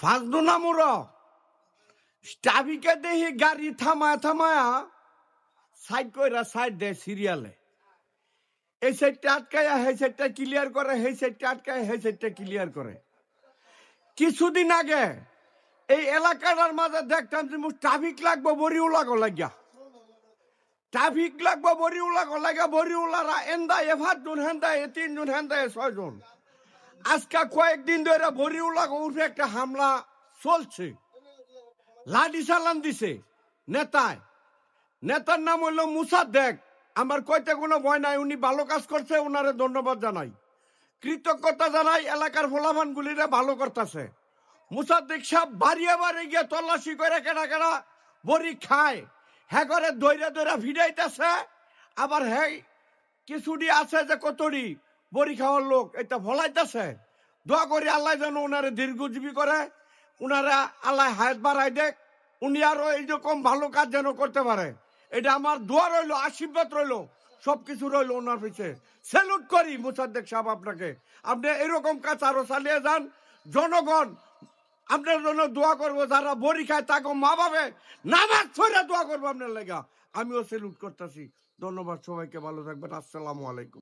ফাজনু নামুর ট্রাফিকে দেখি গাড়ি থামায়া থামায়া সাইড কইরা সাইড দেয় সিরিয়ালে। এই সাইডটা আটকায়া সেই সাইডটা ক্লিয়ার করে, সেই সাইডটা আটকায় সেই সাইডটা ক্লিয়ার করে। কিছুদিন আগে এই এলাকাটার মাঝে দেখতাম যে ট্রাফিক লাগবো বরিউলা লাগিয়া, ট্রাফিক লাগবো বরিউলা লাগিয়া, বরিউলারা এন্দায় এফারজন হেন্দায় তিনজন হেন্দায় ছয়জন। আজকে কয়েকদিন ধরে বরিউলা উঠে একটা হামলা চলছে, লাঠি চালান দিছে নেতায়। নেতার নাম হইল মুসাদ্দেক। আমার কইতে কোনো ভয় নাই, উনি ভালো কাজ করছে, ওনারে ধন্যবাদ জানাই, কৃতজ্ঞতা জানাই। এলাকার ফলাফান গুলিরে ভালো করতেছে। মুসাদ্দেক সাহেব বাড়িয়ে বাড়ি গিয়ে তল্লাশি করে কেনা কেনা বড়ি খায়, হ্যাঁ করে দৈরা দৈরা ভিড়াইতেছে। আবার হ্যাঁ কিছুটি আছে যে কতটি বড়ি খাওয়ার লোক এটা ফলাইতেছে। দোয়া করি আল্লাহ যেন ওনারে দীর্ঘজীবী করে, উনারা আল্লাহ হায়াত বাড়াই দেখ, উনি আরো এইরকম ভালো কাজ যেন করতে পারে। এটা আমার দোয়া রইল, আশীর্বাদ রইল, সবকিছু রইল ওনার পিছে। স্যালুট করি মুসাদ্দেক সাহেব আপনাকে। আপনি এরকম কাজ আরো চালিয়ে যান। জনগণ আপনার জন্য দোয়া করবো, যারা বড়ি খায় তাকে মা বাবা নামাজ পড়ে দোয়া করবো আপনার লেগা। আমিও স্যালুট করতেছি। ধন্যবাদ সবাইকে, ভালো থাকবেন। আসসালামু আলাইকুম।